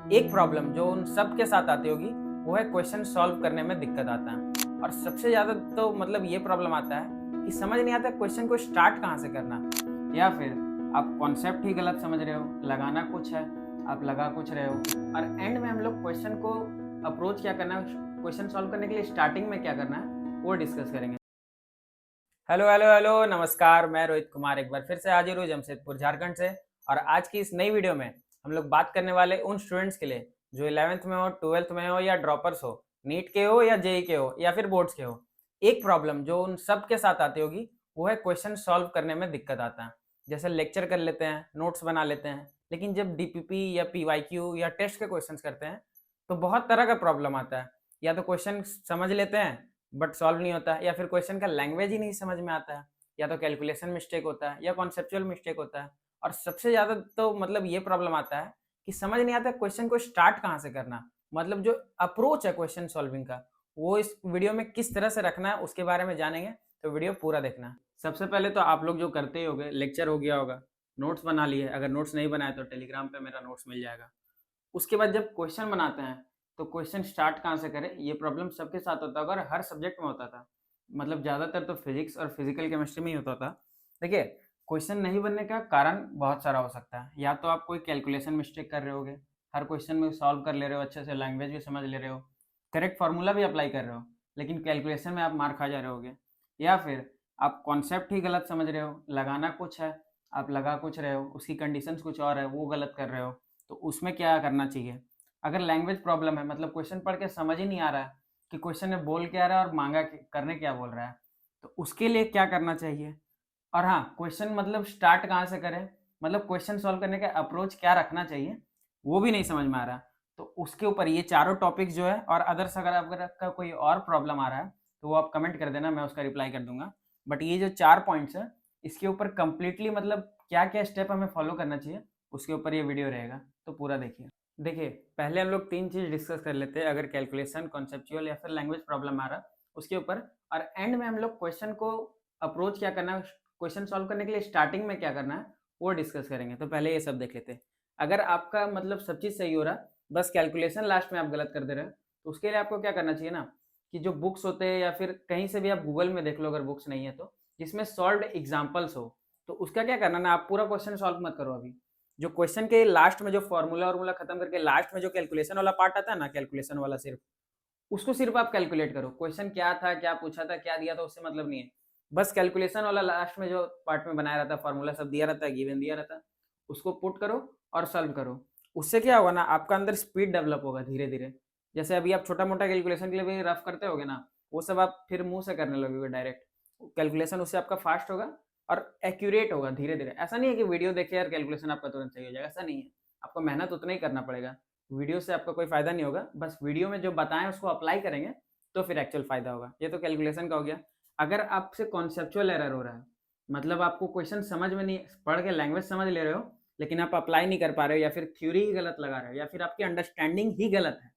एक प्रॉब्लम जो उन सब के साथ आती होगी वो है क्वेश्चन सॉल्व करने में दिक्कत आता है। और सबसे ज़्यादा तो मतलब ये प्रॉब्लम आता है कि समझ नहीं आता क्वेश्चन को स्टार्ट कहाँ से करना, या फिर आप कॉन्सेप्ट ही गलत समझ रहे हो, लगाना कुछ है, आप लगा कुछ रहे हो। और एंड में हम लोग क्वेश्चन को अप्रोच क्या करना है, क्वेश्चन सॉल्व करने के लिए स्टार्टिंग में क्या करना है वो डिस्कस करेंगे। हेलो हेलो हेलो, नमस्कार। मैं रोहित कुमार एक बार फिर से हाजिर हूँ जमशेदपुर झारखंड से। और आज की इस नई वीडियो में हम लोग बात करने वाले उन स्टूडेंट्स के लिए जो 11th में हो, 12th में हो या ड्रॉपर्स हो, नीट के हो या जेई के हो या फिर बोर्ड्स के हो। एक प्रॉब्लम जो उन सब के साथ आती होगी वो है क्वेश्चन सॉल्व करने में दिक्कत आता है। जैसे लेक्चर कर लेते हैं, नोट्स बना लेते हैं, लेकिन जब डीपीपी या पीवाईक्यू या टेस्ट के क्वेश्चंस करते हैं तो बहुत तरह का प्रॉब्लम आता है। या तो क्वेश्चन समझ लेते हैं बट सॉल्व नहीं होता है, या फिर क्वेश्चन का लैंग्वेज ही नहीं समझ में आता है, या तो कैलकुलेशन मिस्टेक होता है या कॉन्सेप्चुअल मिस्टेक होता है। और सबसे ज़्यादा तो मतलब ये प्रॉब्लम आता है कि समझ नहीं आता क्वेश्चन को स्टार्ट कहाँ से करना, मतलब जो अप्रोच है क्वेश्चन सॉल्विंग का वो इस वीडियो में किस तरह से रखना है उसके बारे में जानेंगे। तो वीडियो पूरा देखना। सबसे पहले तो आप लोग जो करते ही होगे, लेक्चर हो गया होगा, नोट्स बना लिए। अगर नोट्स नहीं बनाए तो टेलीग्राम पे मेरा नोट्स मिल जाएगा। उसके बाद जब क्वेश्चन बनाते हैं तो क्वेश्चन स्टार्ट कहाँ से करें, ये प्रॉब्लम सबके साथ होता होगा और हर सब्जेक्ट में होता था। मतलब ज़्यादातर तो फिजिक्स और फिजिकल केमिस्ट्री में ही होता था। देखिए, क्वेश्चन नहीं बनने का कारण बहुत सारा हो सकता है। या तो आप कोई कैलकुलेशन मिस्टेक कर रहे होगे, हर क्वेश्चन में सॉल्व कर ले रहे हो अच्छे से, लैंग्वेज भी समझ ले रहे हो, करेक्ट फार्मूला भी अप्लाई कर रहे हो, लेकिन कैलकुलेशन में आप मार खा जा रहे होगे। या फिर आप कॉन्सेप्ट ही गलत समझ रहे हो, लगाना कुछ है, आप लगा कुछ रहे हो, उसकी कंडीशंस कुछ और है, वो गलत कर रहे हो। तो उसमें क्या करना चाहिए? अगर लैंग्वेज प्रॉब्लम है, मतलब क्वेश्चन पढ़ के समझ ही नहीं आ रहा है कि क्वेश्चन में बोल क्या रहा है और मांगा करने क्या बोल रहा है, तो उसके लिए क्या करना चाहिए? और हाँ, क्वेश्चन मतलब स्टार्ट कहाँ से करें, मतलब क्वेश्चन सॉल्व करने का अप्रोच क्या रखना चाहिए, वो भी नहीं समझ में आ रहा। तो उसके ऊपर ये चारों टॉपिक्स जो है, और अदर्स अगर आपका कोई और प्रॉब्लम आ रहा है तो वो आप कमेंट कर देना, मैं उसका रिप्लाई कर दूंगा। बट ये जो 4 पॉइंट्स है, इसके ऊपर कंप्लीटली मतलब क्या क्या स्टेप हमें फॉलो करना चाहिए, उसके ऊपर ये वीडियो रहेगा। तो पूरा देखिए। देखिए, पहले हम लोग 3 चीज़ डिस्कस कर लेते हैं, अगर कैलकुलेशन, कॉन्सेप्चुअल या फिर लैंग्वेज प्रॉब्लम आ रहा है उसके ऊपर। और एंड में हम लोग क्वेश्चन को अप्रोच क्या करना है, क्वेश्चन सॉल्व करने के लिए स्टार्टिंग में क्या करना है वो डिस्कस करेंगे। तो पहले ये सब देख लेते हैं। अगर आपका मतलब सब चीज़ सही हो रहा, बस कैलकुलेशन लास्ट में आप गलत कर दे रहे हो, तो उसके लिए आपको क्या करना चाहिए ना, कि जो बुक्स होते हैं या फिर कहीं से भी आप गूगल में देख लो अगर बुक्स नहीं है तो, जिसमें सॉल्व्ड एग्जाम्पल्स हो, तो उसका क्या करना ना, आप पूरा क्वेश्चन सॉल्व मत करो अभी। जो क्वेश्चन के लास्ट में जो फॉर्मूला वॉर्मूला खत्म करके लास्ट में जो कैलकुलेशन वाला पार्ट आता है ना, कैलकुलेशन वाला सिर्फ, उसको सिर्फ आप कैलकुलेट करो। क्वेश्चन क्या था, क्या पूछा था, क्या दिया था, उससे मतलब नहीं है। बस कैलकुलेशन वाला लास्ट में जो पार्ट में बनाया रहता है, फॉर्मूला सब दिया रहता है, गिवन दिया रहता है, उसको पुट करो और सॉल्व करो। उससे क्या होगा ना, आपका अंदर स्पीड डेवलप होगा धीरे धीरे। जैसे अभी आप छोटा मोटा कैलकुलेशन के लिए भी रफ करते होगे ना, वो सब आप फिर मुंह से करने लगोगे डायरेक्ट। कैलकुलेशन उससे आपका फास्ट होगा और एक्यूरेट होगा धीरे धीरे। ऐसा नहीं है कि वीडियो देखे यार कैलकुलेशन आपका तुरंत सही हो जाएगा, ऐसा नहीं है। आपको मेहनत उतना ही करना पड़ेगा। वीडियो से आपका कोई फायदा नहीं होगा, बस वीडियो में जो बताएं उसको अप्लाई करेंगे तो फिर एक्चुअल फायदा होगा। ये तो कैलकुलेशन का हो गया। अगर आपसे कॉन्सेप्चुअल एरर हो रहा है, मतलब आपको क्वेश्चन समझ में नहीं, पढ़ के लैंग्वेज समझ ले रहे हो लेकिन आप अप्लाई नहीं कर पा रहे हो, या फिर थ्योरी ही गलत लगा रहे हो, या फिर आपकी अंडरस्टैंडिंग ही गलत है,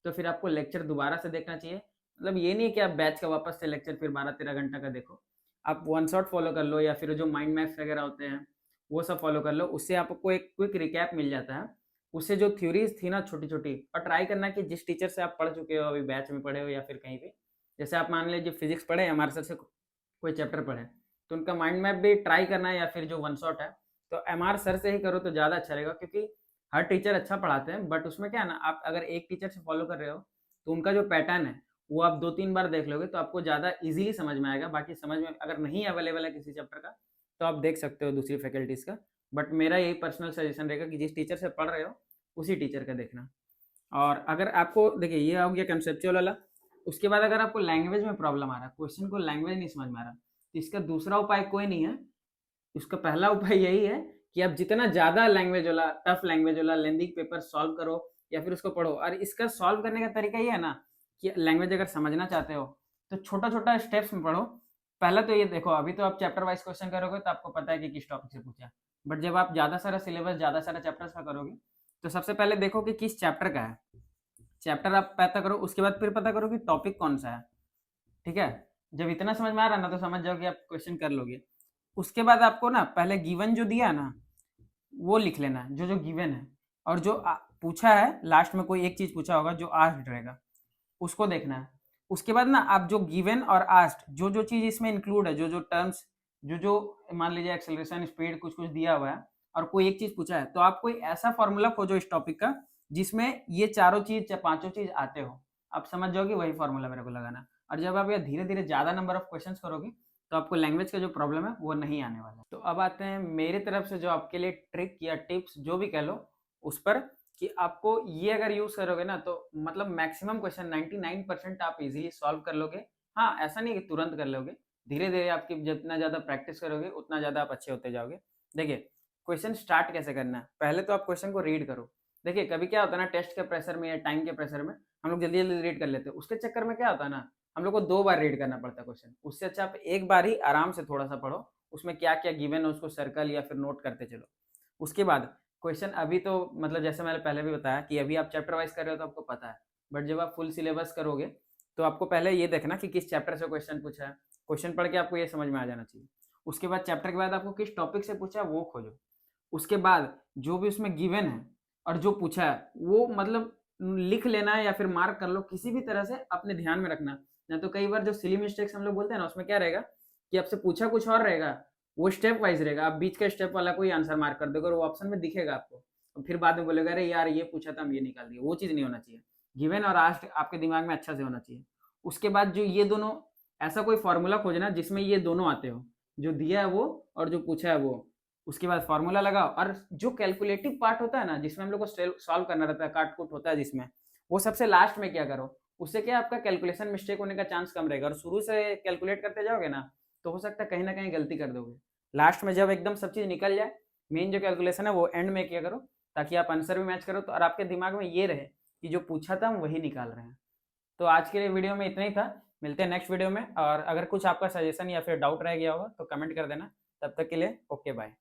तो फिर आपको लेक्चर दोबारा से देखना चाहिए। मतलब ये नहीं है कि आप बैच का वापस से लेक्चर फिर 12-13 घंटा का देखो। आप वन शॉट फॉलो कर लो, या फिर जो माइंड मैप्स वगैरह होते हैं वो सब फॉलो कर लो। उससे आपको एक क्विक रिकैप मिल जाता है। उससे जो थ्योरीज थी ना छोटी छोटी, और ट्राई करना कि जिस टीचर से आप पढ़ चुके हो, अभी बैच में पढ़े हो या फिर कहीं भी, जैसे आप मान लीजिए फिजिक्स पढ़े, हमारे सर से कोई चैप्टर पढ़े, तो उनका माइंड मैप भी ट्राई करना है, या फिर जो वन शॉट है तो एम आर सर से ही करो तो ज़्यादा अच्छा रहेगा। क्योंकि हर टीचर अच्छा पढ़ाते हैं, बट उसमें क्या है ना, आप अगर एक टीचर से फॉलो कर रहे हो तो उनका जो पैटर्न है वो आप 2-3 बार देख लोगे तो आपको ज़्यादा इजीली समझ में आएगा। बाकी समझ में अगर नहीं अवेलेबल है किसी चैप्टर का तो आप देख सकते हो दूसरी फैकल्टीज़ का। बट मेरा यही पर्सनल सजेशन रहेगा कि जिस टीचर से पढ़ रहे हो उसी टीचर का देखना। और अगर आपको देखिए, ये हो गया कंसेप्चुअल वाला। उसके बाद अगर आपको लैंग्वेज में प्रॉब्लम आ रहा है, क्वेश्चन को लैंग्वेज नहीं समझ में आ रहा, तो इसका दूसरा उपाय कोई नहीं है। इसका पहला उपाय यही है कि आप जितना ज़्यादा लैंग्वेज वाला, टफ लैंग्वेज वाला लेंदी पेपर सॉल्व करो या फिर उसको पढ़ो। और इसका सॉल्व करने का तरीका ये है ना, कि लैंग्वेज अगर समझना चाहते हो तो छोटा छोटा स्टेप्स में पढ़ो। पहला तो ये देखो, अभी तो आप चैप्टर वाइज क्वेश्चन करोगे तो आपको पता है कि किस टॉपिक से पूछा। बट जब आप ज़्यादा सारा सिलेबस, ज़्यादा सारा चैप्टर्स का करोगे, तो सबसे पहले देखो कि किस चैप्टर का है। चैप्टर आप पता करो, उसके बाद फिर पता करो कि टॉपिक कौन सा है। ठीक है? जब इतना समझ में आ रहा है ना, तो समझ जाओ कि आप क्वेश्चन कर लोगे। उसके बाद आपको ना पहले गिवन जो दिया है ना वो लिख लेना है, जो जो गिवन है। और जो पूछा है लास्ट में कोई एक चीज पूछा होगा जो आस्क्ड रहेगा, उसको देखना है। उसके बाद ना आप जो गिवन और आस्क्ड जो जो चीज इसमें इंक्लूड है, जो जो टर्म्स, जो जो मान लीजिए एक्सेलरेशन, स्पीड, कुछ कुछ दिया हुआ है और कोई एक चीज पूछा है, तो आप कोई ऐसा फॉर्मूला खोजो इस टॉपिक का जिसमें ये चारों चीज या पांचों चीज आते हो, आप समझ जाओगे वही फॉर्मूला मेरे को लगाना। और जब आप ये धीरे धीरे ज्यादा नंबर ऑफ क्वेश्चंस करोगे तो आपको लैंग्वेज का जो प्रॉब्लम है वो नहीं आने वाला। तो अब आते हैं मेरी तरफ से जो आपके लिए ट्रिक या टिप्स जो भी कह लो उस पर, कि आपको ये अगर यूज करोगे ना तो मतलब मैक्सिमम क्वेश्चन 99% आप इजीली सॉल्व कर लोगे। हाँ, ऐसा नहीं कि तुरंत कर लोगे, धीरे धीरे आपकी जितना ज्यादा प्रैक्टिस करोगे उतना ज्यादा आप अच्छे होते जाओगे। देखिए क्वेश्चन स्टार्ट कैसे करना है, पहले तो आप क्वेश्चन को रीड करो। देखिए कभी क्या होता है ना, टेस्ट के प्रेशर में या टाइम के प्रेशर में हम लोग जल्दी जल्दी रीड कर लेते हैं, उसके चक्कर में क्या होता है ना, हम लोग को 2 बार रीड करना पड़ता है क्वेश्चन। उससे अच्छा आप एक बार ही आराम से थोड़ा सा पढ़ो, उसमें क्या क्या गिवन है उसको सर्कल या फिर नोट करते चलो। उसके बाद क्वेश्चन अभी तो मतलब जैसे मैंने पहले भी बताया कि अभी आप चैप्टर वाइज कर रहे हो तो आपको पता है, बट जब आप फुल सिलेबस करोगे तो आपको पहले ये देखना कि किस चैप्टर से क्वेश्चन पूछा है, क्वेश्चन पढ़ के आपको ये समझ में आ जाना चाहिए। उसके बाद चैप्टर के बाद आपको किस टॉपिक से पूछा है वो खोजो। उसके बाद जो भी उसमें गिवन है और जो पूछा है वो मतलब लिख लेना है या फिर मार्क कर लो, किसी भी तरह से अपने ध्यान में रखना। ना तो कई बार जो सिली मिस्टेक्स हम लोग बोलते हैं ना, उसमें क्या रहेगा कि आपसे पूछा कुछ और रहेगा, वो स्टेप वाइज रहेगा, आप बीच का स्टेप वाला कोई आंसर मार्क कर दोगे और वो ऑप्शन में दिखेगा आपको, और फिर बाद में बोलेगा अरे यार ये पूछा था हम ये निकाल दिए। वो चीज़ नहीं होना चाहिए, गिवन और आस्क्ड आपके दिमाग में अच्छा से होना चाहिए। उसके बाद जो ये दोनों, ऐसा कोई फॉर्मूला खोजना जिसमें ये दोनों आते हो, जो दिया है वो और जो पूछा है वो। उसके बाद फॉर्मूला लगाओ, और जो कैलकुलेटिव पार्ट होता है ना जिसमें हम लोग को सॉल्व करना रहता है, काट कुट होता है जिसमें, वो सबसे लास्ट में क्या करो, उससे क्या आपका कैलकुलेशन मिस्टेक होने का चांस कम रहेगा। और शुरू से कैलकुलेट करते जाओगे ना तो हो सकता है कहीं ना कहीं गलती कर दोगे। लास्ट में जब एकदम सब चीज़ निकल जाए, मेन जो कैलकुलेशन है वो एंड में किया करो, ताकि आप आंसर भी मैच करो तो, और आपके दिमाग में ये रहे कि जो पूछा था हम वही निकाल रहे हैं। तो आज के लिए वीडियो में इतना ही था, मिलते हैं नेक्स्ट वीडियो में। और अगर कुछ आपका सजेशन या फिर डाउट रह गया होगा तो कमेंट कर देना। तब तक के लिए ओके बाय।